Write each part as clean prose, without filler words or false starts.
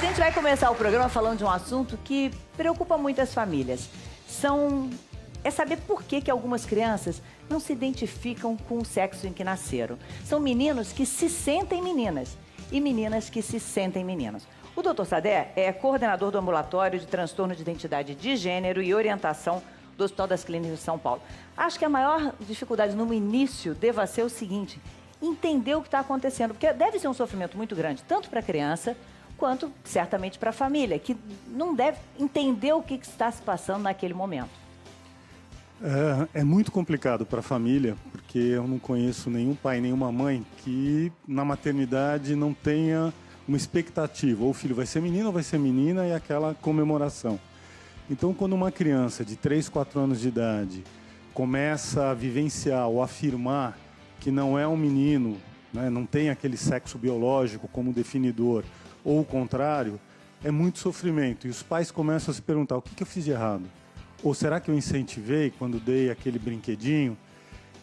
gente vai começar o programa falando de um assunto que preocupa muitas famílias. É saber por que algumas crianças não se identificam com o sexo em que nasceram. São meninos que se sentem meninas e meninas que se sentem meninos. O Dr. Sadé é coordenador do ambulatório de transtorno de identidade de gênero e orientação do Hospital das Clínicas de São Paulo. Acho que a maior dificuldade no início deva ser o seguinte: entender o que está acontecendo, porque deve ser um sofrimento muito grande, tanto para a criança quanto, certamente, para a família, que não deve entender o que está se passando naquele momento. É muito complicado para a família, porque eu não conheço nenhum pai, nenhuma mãe que na maternidade não tenha uma expectativa. Ou o filho vai ser menino ou vai ser menina, e aquela comemoração. Então, quando uma criança de 3, 4 anos de idade começa a vivenciar ou afirmar que não é um menino, né, não tem aquele sexo biológico como definidor, ou o contrário, é muito sofrimento. E os pais começam a se perguntar: o que eu fiz de errado? Ou será que eu incentivei quando dei aquele brinquedinho?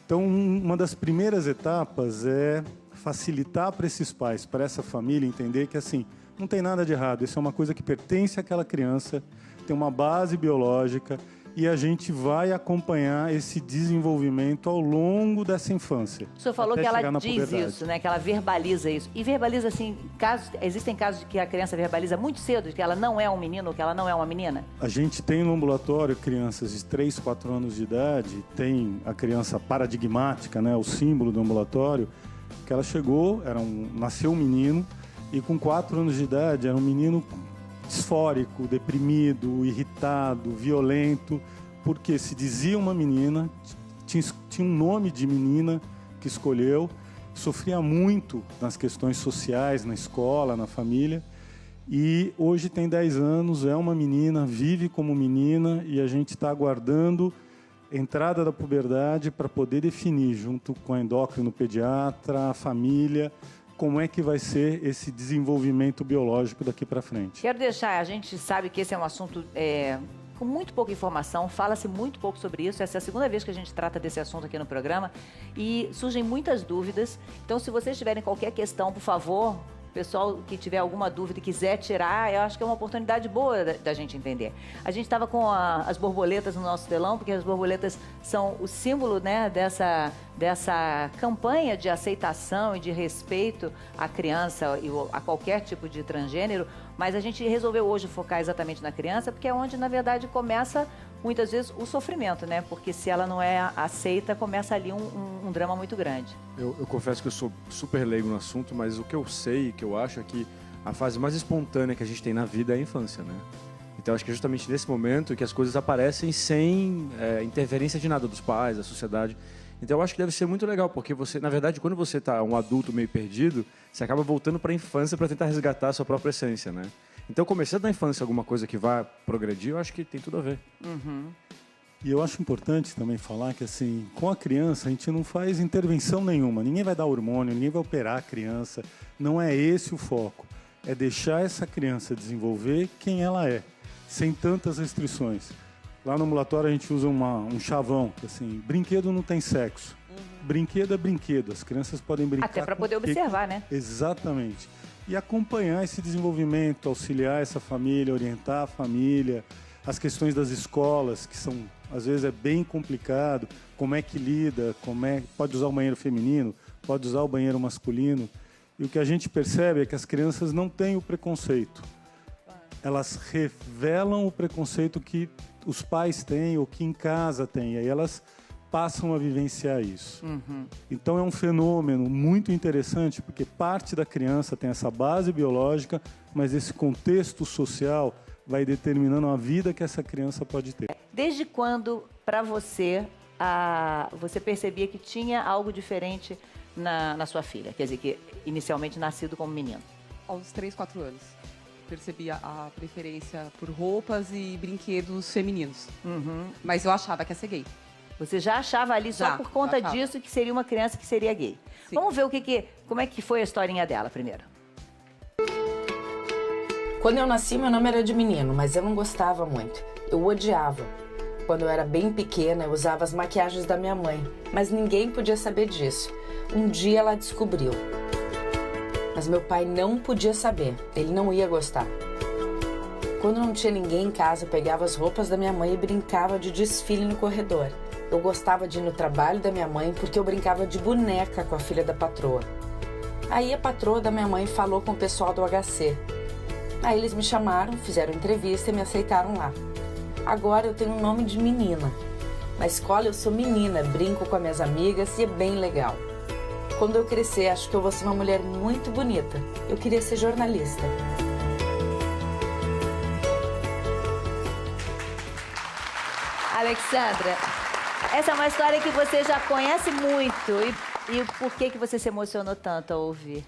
Então, uma das primeiras etapas é facilitar para esses pais, para essa família, entender que assim, não tem nada de errado. Isso é uma coisa que pertence àquela criança, tem uma base biológica, e a gente vai acompanhar esse desenvolvimento ao longo dessa infância. O senhor falou que ela diz isso, né? Que ela verbaliza isso. E verbaliza, assim, existem casos de que a criança verbaliza muito cedo, de que ela não é um menino ou que ela não é uma menina? A gente tem no ambulatório crianças de 3, 4 anos de idade, tem a criança paradigmática, né? O símbolo do ambulatório, que ela chegou, nasceu um menino, e com 4 anos de idade era um menino disfórico, deprimido, irritado, violento, porque se dizia uma menina, tinha um nome de menina que escolheu, sofria muito nas questões sociais, na escola, na família, e hoje tem 10 anos, é uma menina, vive como menina, e a gente está aguardando a entrada da puberdade para poder definir, junto com a endócrino pediatra, a família, como é que vai ser esse desenvolvimento biológico daqui para frente. Quero deixar, a gente sabe que esse é um assunto com muito pouca informação, fala-se muito pouco sobre isso. Essa é a segunda vez que a gente trata desse assunto aqui no programa e surgem muitas dúvidas. Então, se vocês tiverem qualquer questão, por favor, pessoal que tiver alguma dúvida e quiser tirar, eu acho que é uma oportunidade boa da gente entender. A gente estava com as borboletas no nosso telão, porque as borboletas são o símbolo, né, dessa campanha de aceitação e de respeito à criança e a qualquer tipo de transgênero, mas a gente resolveu hoje focar exatamente na criança, porque é onde, na verdade, começa muitas vezes o sofrimento, né? Porque se ela não é aceita, começa ali um drama muito grande. Eu confesso que eu sou super leigo no assunto, mas o que eu sei, que eu acho é que a fase mais espontânea que a gente tem na vida é a infância, né? Então acho que é justamente nesse momento que as coisas aparecem sem interferência de nada dos pais, da sociedade. Então eu acho que deve ser muito legal, porque você, na verdade, quando você está um adulto meio perdido, você acaba voltando para a infância para tentar resgatar a sua própria essência, né? Então, começando na infância alguma coisa que vai progredir, eu acho que tem tudo a ver. Uhum. E eu acho importante também falar que, assim, com a criança a gente não faz intervenção nenhuma. Ninguém vai dar hormônio, ninguém vai operar a criança. Não é esse o foco. É deixar essa criança desenvolver quem ela é, sem tantas restrições. Lá no ambulatório a gente usa um chavão, que assim, brinquedo não tem sexo. Brinquedo é brinquedo, as crianças podem brincar. Até para poder observar, né? Exatamente. E acompanhar esse desenvolvimento, auxiliar essa família, orientar a família, as questões das escolas, que são, às vezes, é bem complicado, como é que lida, pode usar o banheiro feminino, pode usar o banheiro masculino. E o que a gente percebe é que as crianças não têm o preconceito. Elas revelam o preconceito que os pais têm ou que em casa têm, e aí elas passam a vivenciar isso. Uhum. Então é um fenômeno muito interessante, porque parte da criança tem essa base biológica, mas esse contexto social vai determinando a vida que essa criança pode ter. Desde quando, para você, você percebia que tinha algo diferente na sua filha? Quer dizer, que inicialmente nascido como menino? Aos 3, 4 anos. Percebi a preferência por roupas e brinquedos femininos. Uhum. Mas eu achava que ia ser gay. Você já achava ali só por conta disso que seria uma criança que seria gay. Sim. Vamos ver como é que foi a historinha dela primeiro. Quando eu nasci, meu nome era de menino, mas eu não gostava muito. Eu odiava. Quando eu era bem pequena, eu usava as maquiagens da minha mãe, mas ninguém podia saber disso. Um dia ela descobriu. Mas meu pai não podia saber, ele não ia gostar. Quando não tinha ninguém em casa, eu pegava as roupas da minha mãe e brincava de desfile no corredor. Eu gostava de ir no trabalho da minha mãe porque eu brincava de boneca com a filha da patroa. Aí a patroa da minha mãe falou com o pessoal do HC. Aí eles me chamaram, fizeram entrevista e me aceitaram lá. Agora eu tenho um nome de menina. Na escola eu sou menina, brinco com as minhas amigas e é bem legal. Quando eu crescer, acho que eu vou ser uma mulher muito bonita. Eu queria ser jornalista. Alexandra, essa é uma história que você já conhece muito. E por que você se emocionou tanto ao ouvir?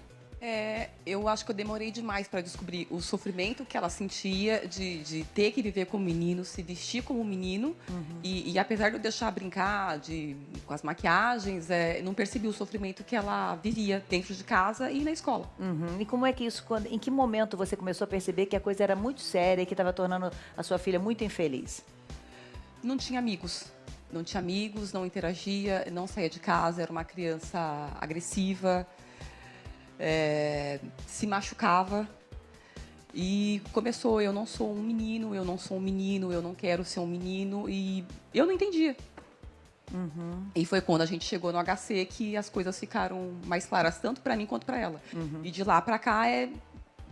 Eu acho que eu demorei demais para descobrir o sofrimento que ela sentia de ter que viver como menino, se vestir como menino. E apesar de eu deixar brincar com as maquiagens, não percebi o sofrimento que ela vivia dentro de casa e na escola. E como é que isso, em que momento você começou a perceber que a coisa era muito séria e que estava tornando a sua filha muito infeliz? Não tinha amigos. Não tinha amigos, não interagia, não saía de casa, era uma criança agressiva. Se machucava e começou, eu não sou um menino, eu não quero ser um menino, e eu não entendia. E foi quando a gente chegou no HC que as coisas ficaram mais claras, tanto para mim quanto para ela. E de lá para cá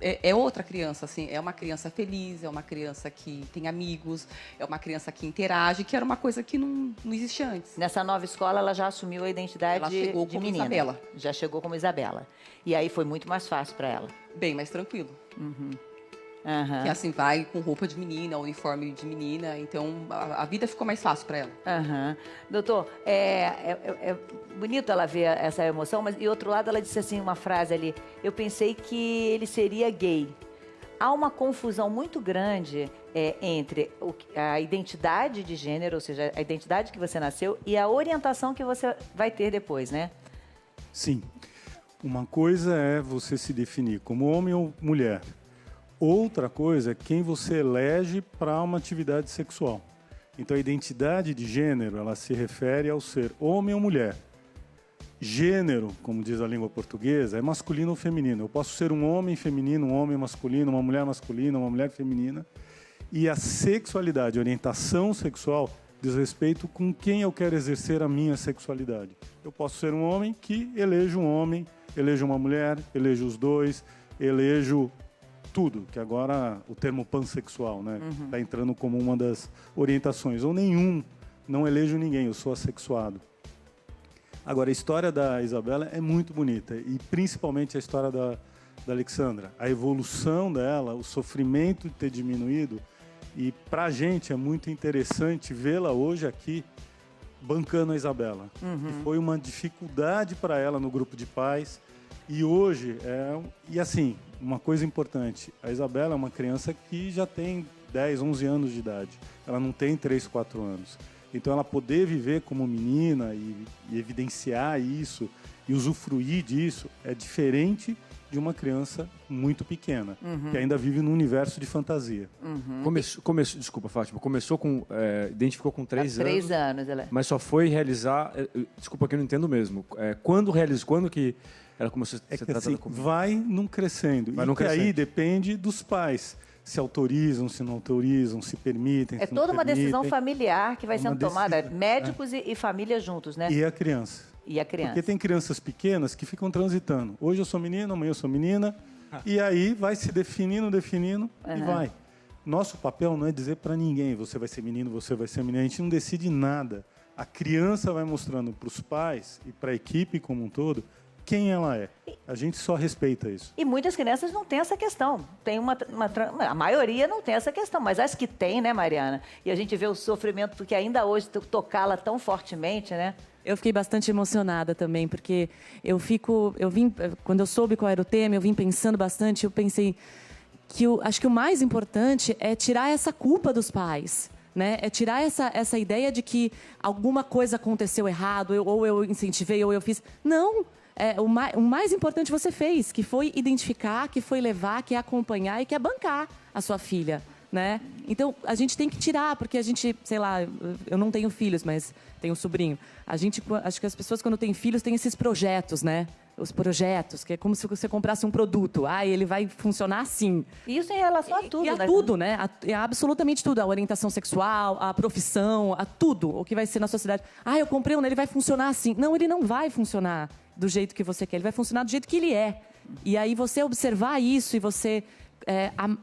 é outra criança, assim, é uma criança feliz, é uma criança que tem amigos, é uma criança que interage, que era uma coisa que não existia antes. Nessa nova escola, ela já assumiu a identidade ela chegou de como menina. Isabela. Já chegou como Isabela. E aí foi muito mais fácil para ela. Bem mais tranquilo. Que assim, vai com roupa de menina, uniforme de menina, então a vida ficou mais fácil para ela. Doutor, é bonito ela ver essa emoção, mas, e outro lado, ela disse assim, uma frase ali, eu pensei que ele seria gay. Há uma confusão muito grande entre a identidade de gênero, ou seja, a identidade que você nasceu, e a orientação que você vai ter depois, né? Sim. Uma coisa é você se definir como homem ou mulher. Outra coisa é quem você elege para uma atividade sexual. Então, a identidade de gênero, ela se refere ao ser homem ou mulher. Gênero, como diz a língua portuguesa, é masculino ou feminino. Eu posso ser um homem feminino, um homem masculino, uma mulher masculina, uma mulher feminina. E a sexualidade, a orientação sexual, diz respeito com quem eu quero exercer a minha sexualidade. Eu posso ser um homem que elejo um homem, elejo uma mulher, elejo os dois, elejo tudo, que agora o termo pansexual, né, está entrando como uma das orientações. Ou nenhum, não elejo ninguém, eu sou assexuado. Agora, a história da Isabela é muito bonita, e principalmente a história da Alexandra. A evolução dela, o sofrimento de ter diminuído, e para a gente é muito interessante vê-la hoje aqui bancando a Isabela. Que foi uma dificuldade para ela no grupo de pais, e hoje e assim, uma coisa importante, a Isabela é uma criança que já tem 10, 11 anos de idade. Ela não tem 3, 4 anos. Então, ela poder viver como menina e evidenciar isso e usufruir disso é diferente de uma criança muito pequena, que ainda vive num universo de fantasia. Desculpa, Fátima, identificou com 3 anos. 3 anos, ela... Mas só foi realizar... Desculpa que eu não entendo mesmo. Quando que ela começou a ser tratada como... Vai num crescendo. Aí depende dos pais. Se autorizam, se não autorizam, se permitem, se não toda uma permitem. decisão familiar que vai sendo tomada, médicos e família juntos, né? E a criança. Porque tem crianças pequenas que ficam transitando. Hoje eu sou menino, amanhã eu sou menina. E aí vai se definindo e vai. Nosso papel não é dizer para ninguém, você vai ser menino, você vai ser menina. A gente não decide nada. A criança vai mostrando para os pais e para a equipe como um todo quem ela é. A gente só respeita isso. E muitas crianças não têm essa questão. A maioria não tem essa questão, mas as que têm, né, Mariana? E a gente vê o sofrimento, porque ainda hoje tocá-la tão fortemente, né? Eu fiquei bastante emocionada também, porque quando eu soube qual era o tema, eu vim pensando bastante, eu pensei que acho que o mais importante é tirar essa culpa dos pais. Né? É tirar essa ideia de que alguma coisa aconteceu errado, ou eu incentivei, ou eu fiz. Não! O mais importante você fez, que foi identificar, que foi levar, que é acompanhar e que é bancar a sua filha, né? Então, a gente tem que tirar, porque a gente, sei lá, eu não tenho filhos, mas tenho um sobrinho. Acho que as pessoas, quando têm filhos, têm esses projetos, né? os projetos, que é como se você comprasse um produto. Ele vai funcionar assim. Isso em relação a tudo, E a né? tudo, né? A absolutamente tudo. A orientação sexual, a profissão, a tudo. O que vai ser na sociedade. Eu comprei ele vai funcionar assim. Não, ele não vai funcionar do jeito que você quer. Ele vai funcionar do jeito que ele é. E aí você observar isso e você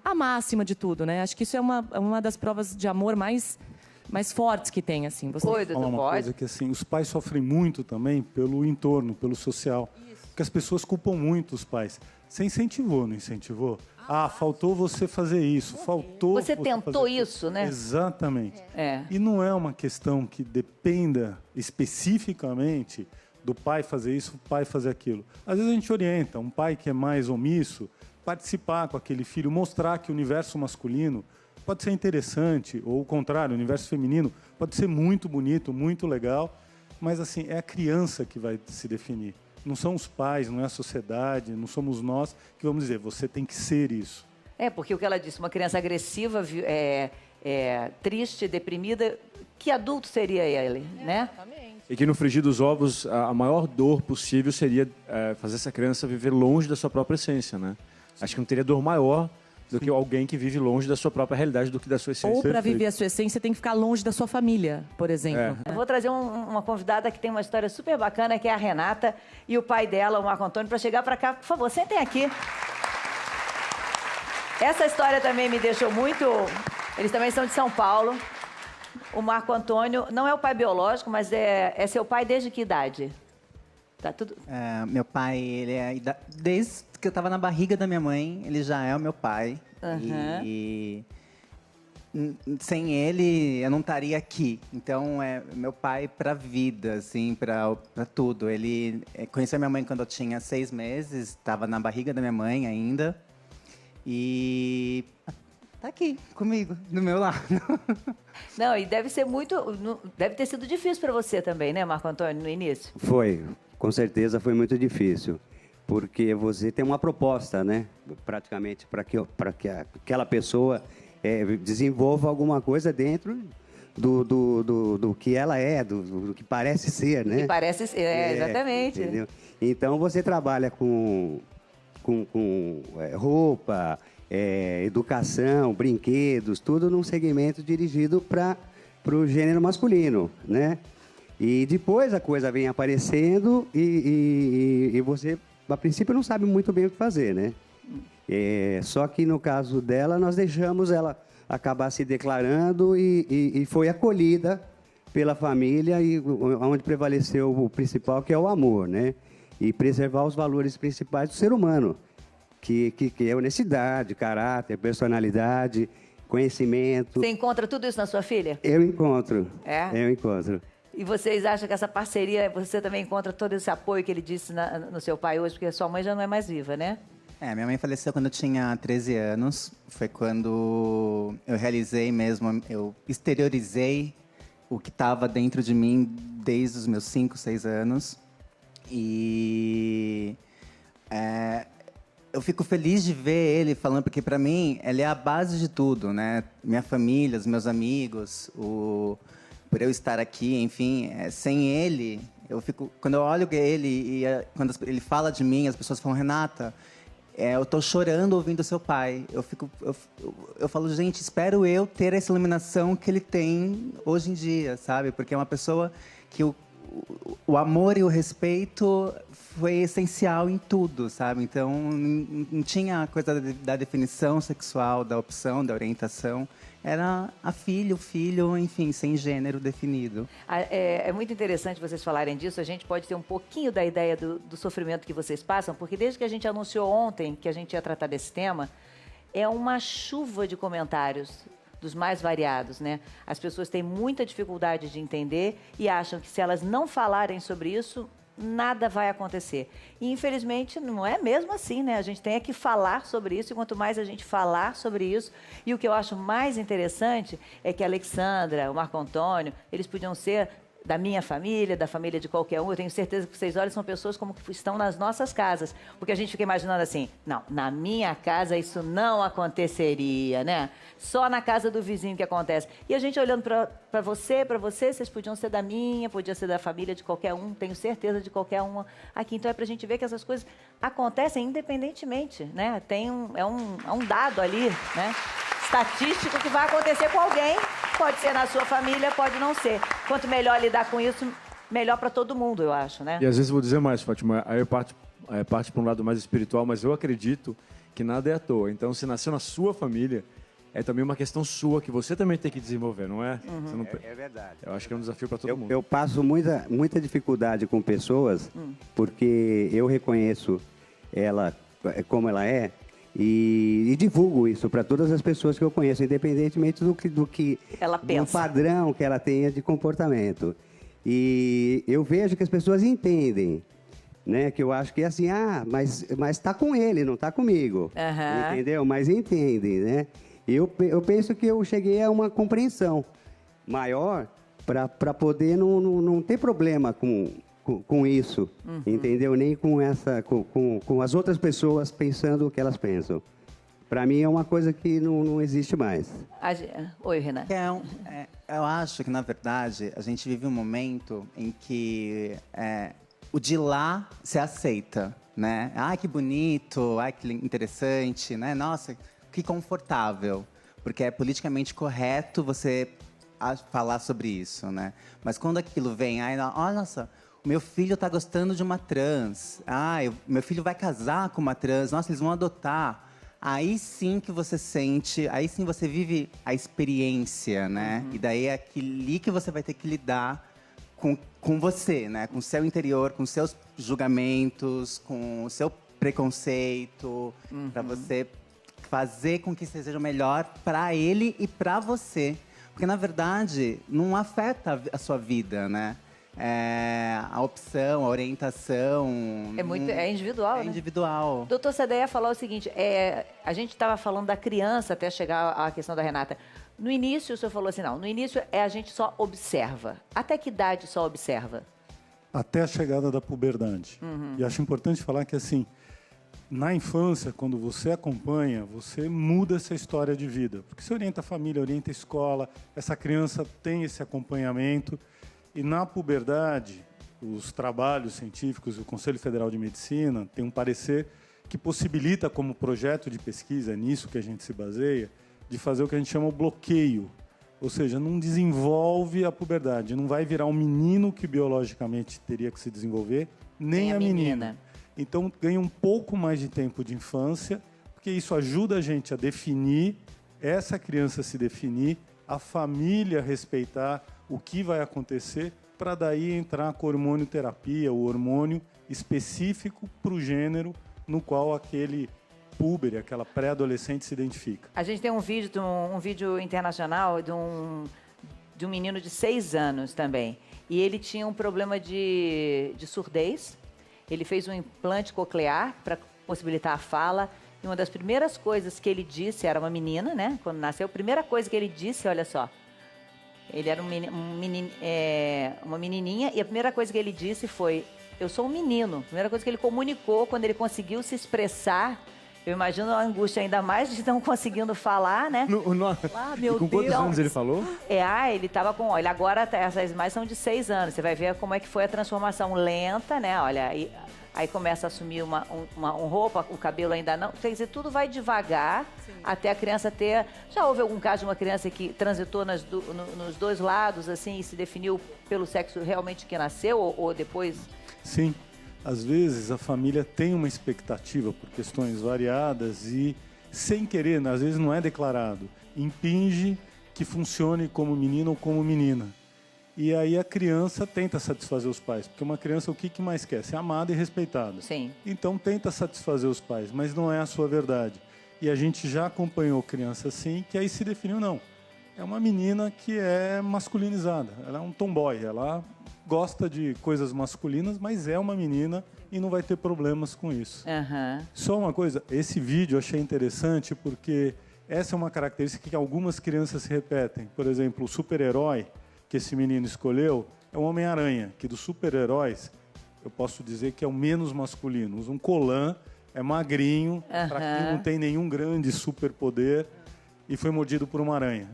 amar acima de tudo, né? Acho que isso é uma das provas de amor mais fortes que tem, assim. Você... Falar uma coisa que, assim, os pais sofrem muito também pelo entorno, pelo social. Porque as pessoas culpam muito os pais. Você incentivou, não incentivou? Faltou você fazer isso, faltou... Você tentou isso, né? Exatamente. É. E não é uma questão que dependa especificamente do pai fazer isso, o pai fazer aquilo. Às vezes a gente orienta um pai que é mais omisso, participar com aquele filho, mostrar que o universo masculino pode ser interessante, ou o contrário, o universo feminino pode ser muito bonito, muito legal, mas assim, é a criança que vai se definir. Não são os pais, não é a sociedade, não somos nós que vamos dizer, você tem que ser isso. Porque o que ela disse, uma criança agressiva, triste, deprimida, que adulto seria ele, né? E que no frigir dos ovos, a maior dor possível seria fazer essa criança viver longe da sua própria essência, né? Acho que não teria dor maior do que alguém que vive longe da sua própria realidade, do que da sua essência. Ou para viver a sua essência, tem que ficar longe da sua família, por exemplo. Eu vou trazer uma convidada que tem uma história super bacana, que é a Renata e o pai dela, o Marco Antônio, para chegar para cá. Por favor, sentem aqui. Essa história também me deixou muito... Eles também são de São Paulo. O Marco Antônio não é o pai biológico, mas é seu pai desde que idade? Tá tudo... Meu pai, ele desde que eu estava na barriga da minha mãe, ele já é o meu pai. Uhum. E sem ele, eu não estaria aqui. Então, é meu pai para a vida, assim, para tudo. Ele conheceu minha mãe quando eu tinha 6 meses, estava na barriga da minha mãe ainda. E tá aqui, comigo, do meu lado. Não, e deve ter sido difícil para você também, né, Marco Antônio, no início? Foi, com certeza foi muito difícil, porque você tem uma proposta, né, praticamente para que aquela pessoa desenvolva alguma coisa dentro do que ela é, do que parece ser, né? Que parece ser, exatamente. Entendeu? Então você trabalha com roupa, educação, brinquedos, tudo num segmento dirigido para o gênero masculino, né? E depois a coisa vem aparecendo e você, a princípio, não sabe muito bem o que fazer, né? Só que no caso dela, nós deixamos ela acabar se declarando e foi acolhida pela família, e onde prevaleceu o principal, que é o amor, né? E preservar os valores principais do ser humano, que é honestidade, caráter, personalidade, conhecimento. Você encontra tudo isso na sua filha? Eu encontro. É? Eu encontro. E vocês acham que essa parceria, você também encontra todo esse apoio que ele disse no seu pai hoje, porque a sua mãe já não é mais viva, né? Minha mãe faleceu quando eu tinha 13 anos. Foi quando eu realizei mesmo, eu exteriorizei o que estava dentro de mim desde os meus 5, 6 anos. E eu fico feliz de ver ele falando, porque para mim ele é a base de tudo, né? Minha família, os meus amigos, por eu estar aqui, enfim, sem ele, quando eu olho ele e quando ele fala de mim, as pessoas falam, Renata, eu tô chorando ouvindo seu pai. Eu falo, gente, espero eu ter essa iluminação que ele tem hoje em dia, sabe? Porque é uma pessoa que o amor e o respeito foi essencial em tudo, sabe? Então, não tinha a coisa da definição sexual, da opção, da orientação. Era a filha, o filho, enfim, sem gênero definido. É muito interessante vocês falarem disso. A gente pode ter um pouquinho da ideia do sofrimento que vocês passam, porque desde que a gente anunciou ontem que a gente ia tratar desse tema, é uma chuva de comentários dos mais variados, né? As pessoas têm muita dificuldade de entender e acham que se elas não falarem sobre isso, nada vai acontecer. E, infelizmente, não é mesmo assim, né? A gente tem que falar sobre isso, e quanto mais a gente falar sobre isso... E o que eu acho mais interessante é que a Alexandra, o Marco Antônio, eles podiam ser da minha família, da família de qualquer um. Eu tenho certeza que vocês olham, são pessoas como que estão nas nossas casas. Porque a gente fica imaginando assim, não, na minha casa isso não aconteceria, né? Só na casa do vizinho que acontece. E a gente olhando para você, vocês podiam ser da minha, podia ser da família de qualquer um, tenho certeza de qualquer uma aqui. Então é para a gente ver que essas coisas acontecem independentemente, né? É um dado ali, né? Estatístico que vai acontecer com alguém, pode ser na sua família, pode não ser. Quanto melhor lidar com isso, melhor para todo mundo, eu acho, né? E às vezes eu vou dizer mais, Fátima, aí parte para um lado mais espiritual, mas eu acredito que nada é à toa. Então, se nasceu na sua família, é também uma questão sua que você também tem que desenvolver, não é? Uhum. É verdade. Eu acho que é um desafio para todo mundo. Eu passo muita dificuldade com pessoas, porque eu reconheço ela como ela é, e divulgo isso para todas as pessoas que eu conheço, independentemente do que ela pensa, do padrão que ela tenha de comportamento. E eu vejo que as pessoas entendem, né? Que eu acho que é assim, mas está com ele, não está comigo, entendeu? Mas entendem, né? Eu penso que eu cheguei a uma compreensão maior para poder não ter problema com isso, entendeu? Nem com as outras pessoas pensando o que elas pensam. Para mim é uma coisa que não existe mais. Oi, Renan. Eu acho que, na verdade, a gente vive um momento em que o de lá se aceita, né? Ai, que bonito, ai, que interessante, né? Nossa, que confortável, porque é politicamente correto você falar sobre isso, né? Mas quando aquilo vem, nossa, meu filho está gostando de uma trans, meu filho vai casar com uma trans, nossa, eles vão adotar. Aí sim que você sente, aí sim você vive a experiência, né? E daí é aquilo que você vai ter que lidar com você, né? Com o seu interior, com os seus julgamentos, com o seu preconceito, para você fazer com que seja o melhor para ele e para você. Porque, na verdade, não afeta a sua vida, né? A opção, a orientação... É individual, né? É individual. Doutor Cedeia falou o seguinte, a gente estava falando da criança até chegar à questão da Renata. No início, o senhor falou assim, no início a gente só observa. Até que idade só observa? Até a chegada da puberdade. E acho importante falar que, assim, na infância, quando você acompanha, você muda essa história de vida. Porque você orienta a família, orienta a escola, essa criança tem esse acompanhamento. E na puberdade, os trabalhos científicos, o Conselho Federal de Medicina tem um parecer que possibilita, como projeto de pesquisa, é nisso que a gente se baseia, de fazer o que a gente chama o bloqueio. Ou seja, não desenvolve a puberdade, não vai virar um menino que biologicamente teria que se desenvolver, nem a menina. Então, ganha um pouco mais de tempo de infância, porque isso ajuda a gente a definir, essa criança se definir, a família respeitar o que vai acontecer, para daí entrar com a hormonioterapia, o hormônio específico para o gênero no qual aquele púber, aquela pré-adolescente se identifica. A gente tem um vídeo internacional de um menino de 6 anos também. E ele tinha um problema de surdez. Ele fez um implante coclear para possibilitar a fala. E uma das primeiras coisas que ele disse, era uma menina, né? Quando nasceu, a primeira coisa que ele disse, olha só. Ele era uma menininha e a primeira coisa que ele disse foi, eu sou um menino. A primeira coisa que ele comunicou quando ele conseguiu se expressar. Eu imagino a angústia ainda mais de não conseguindo falar, né? E com quantos anos ele falou? Ele estava com... Olha, agora essas imagens são de 6 anos. Você vai ver como é que foi a transformação lenta, né? Olha, aí começa a assumir uma roupa, o cabelo ainda não. Quer dizer, tudo vai devagar até a criança ter... Já houve algum caso de uma criança que transitou nos dois lados, assim, e se definiu pelo sexo realmente que nasceu ou depois? Sim. Às vezes a família tem uma expectativa por questões variadas e, sem querer, às vezes não é declarado, impinge que funcione como menino ou como menina. E aí a criança tenta satisfazer os pais, porque uma criança o que mais quer? Ser amada e respeitada. Sim. Então tenta satisfazer os pais, mas não é a sua verdade. E a gente já acompanhou criança assim, que aí se definiu, não. É uma menina que é masculinizada, ela é um tomboy, ela gosta de coisas masculinas, mas é uma menina e não vai ter problemas com isso. Só uma coisa, esse vídeo eu achei interessante porque essa é uma característica que algumas crianças se repetem. Por exemplo, o super-herói, que esse menino escolheu é o Homem-Aranha, que dos super-heróis, eu posso dizer que é o menos masculino. Usa um colã, é magrinho, para quem não tem nenhum grande superpoder, e foi mordido por uma aranha.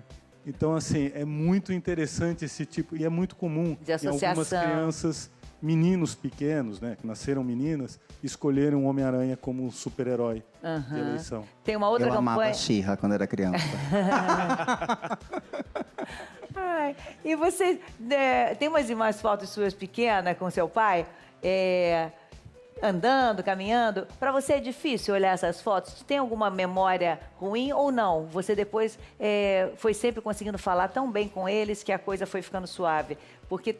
Então, assim, é muito interessante esse tipo, e é muito comum de em algumas crianças, meninos pequenos, né, que nasceram meninas, escolherem um Homem-Aranha como super-herói de eleição. Tem uma outra Eu campanha... amava She-Ra quando era criança. Ai, e você tem umas fotos suas pequenas com seu pai, andando, caminhando. Para você é difícil olhar essas fotos? Tem alguma memória ruim ou não? Você depois foi sempre conseguindo falar tão bem com eles que a coisa foi ficando suave? Porque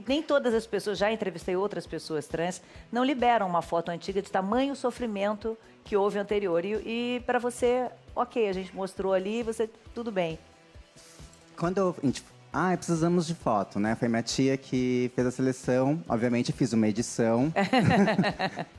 nem todas as pessoas, já entrevistei outras pessoas trans, não liberam uma foto antiga de tamanho sofrimento que houve anterior. E para você, ok, a gente mostrou ali, você, tudo bem. Quando a gente... precisamos de foto, né? Foi minha tia que fez a seleção. Obviamente, fiz uma edição.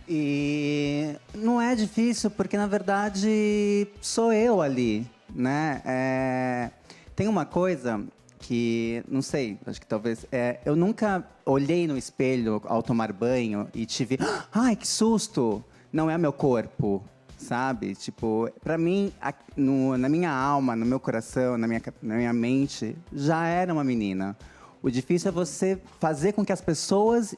E não é difícil, porque, na verdade, sou eu ali, né? Tem uma coisa que, não sei, acho que talvez... eu nunca olhei no espelho ao tomar banho e tive... Ai, que susto! Não é meu corpo. Sabe? Tipo, pra mim, na minha alma, no meu coração, na minha mente, já era uma menina. O difícil é você fazer com que as pessoas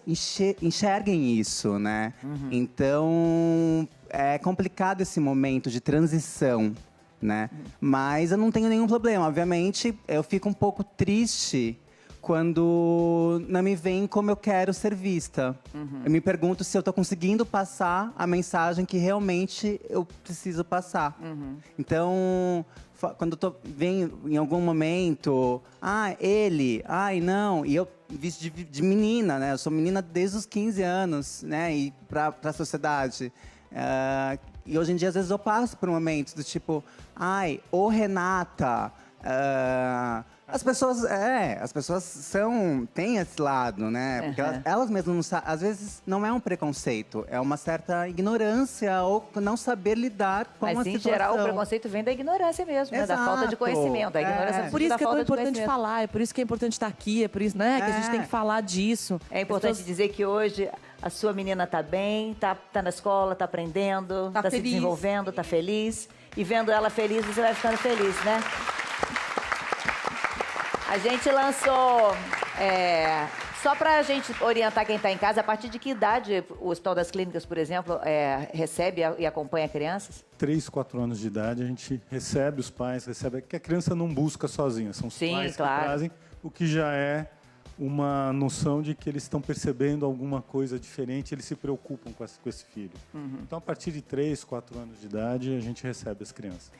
enxerguem isso, né? Então, é complicado esse momento de transição, né? Mas eu não tenho nenhum problema. Obviamente, eu fico um pouco triste quando não me veem como eu quero ser vista. Eu me pergunto se eu estou conseguindo passar a mensagem que realmente eu preciso passar. Então, quando vem em algum momento, ele, não, e eu visto de menina, né? Eu sou menina desde os 15 anos, né? E para a sociedade. E hoje em dia, às vezes, eu passo por momentos do tipo, ô Renata, as pessoas têm esse lado, né? Porque elas mesmas não sabem. Às vezes não é um preconceito, é uma certa ignorância ou não saber lidar com a situação. Mas, em geral, o preconceito vem da ignorância mesmo, né? Da falta de conhecimento. Da ignorância por isso que é tão importante falar, é por isso que é importante estar aqui, é por isso, né, que a gente tem que falar disso. É importante dizer que hoje a sua menina está bem, tá na escola, está aprendendo, está se desenvolvendo, está feliz. E vendo ela feliz, você vai ficando feliz, né? A gente lançou, só para a gente orientar quem está em casa, a partir de que idade o Hospital das Clínicas, por exemplo, recebe e acompanha crianças? 3, 4 anos de idade, a gente recebe os pais, que a criança não busca sozinha, são os pais que trazem, o que já é uma noção de que eles estão percebendo alguma coisa diferente, eles se preocupam com esse filho. Então, a partir de 3, 4 anos de idade, a gente recebe as crianças.